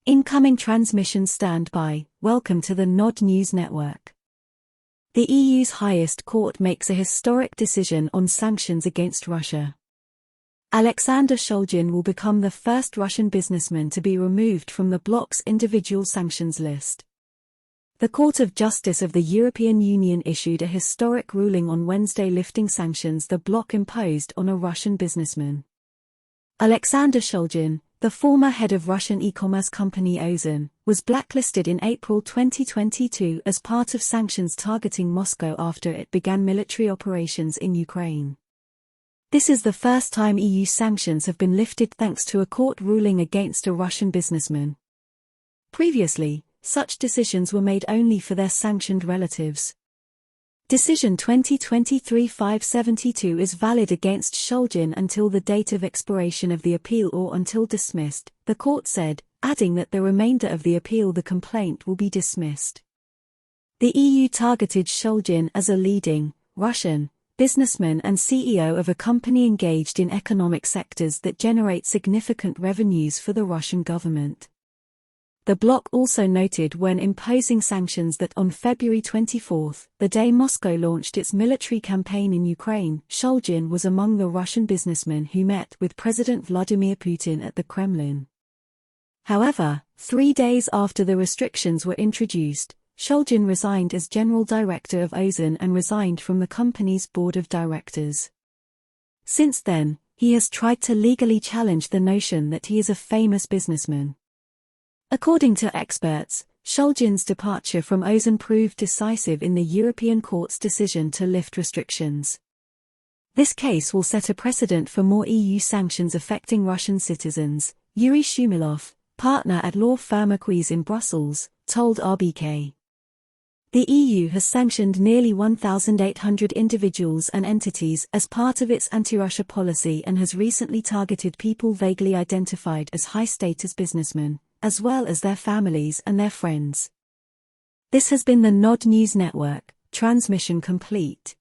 Incoming transmission standby. Welcome to the Nod News Network. The EU's highest court makes a historic decision on sanctions against Russia. Alexander Shulgin will become the first Russian businessman to be removed from the bloc's individual sanctions list. The Court of Justice of the European Union issued a historic ruling on Wednesday lifting sanctions the bloc imposed on a Russian businessman. Alexander Shulgin, the former head of Russian e-commerce company Ozon, was blacklisted in April 2022 as part of sanctions targeting Moscow after it began military operations in Ukraine. This is the first time EU sanctions have been lifted thanks to a court ruling against a Russian businessman. Previously, such decisions were made only for their sanctioned relatives. Decision 2023-572 is valid against Shulgin until the date of expiration of the appeal or until dismissed, the court said, adding that the remainder of the appeal the complaint will be dismissed. The EU targeted Shulgin as a leading, Russian, businessman and CEO of a company engaged in economic sectors that generate significant revenues for the Russian government. The bloc also noted when imposing sanctions that on February 24, the day Moscow launched its military campaign in Ukraine, Shulgin was among the Russian businessmen who met with President Vladimir Putin at the Kremlin. However, 3 days after the restrictions were introduced, Shulgin resigned as general director of Ozon and resigned from the company's board of directors. Since then, he has tried to legally challenge the notion that he is a famous businessman. According to experts, Shulgin's departure from Ozon proved decisive in the European Court's decision to lift restrictions. This case will set a precedent for more EU sanctions affecting Russian citizens, Yuri Shumilov, partner at law firm Acquis in Brussels, told RBK. The EU has sanctioned nearly 1,800 individuals and entities as part of its anti-Russia policy and has recently targeted people vaguely identified as high-status businessmen, as well as their families and their friends. This has been the Nod News Network, transmission complete.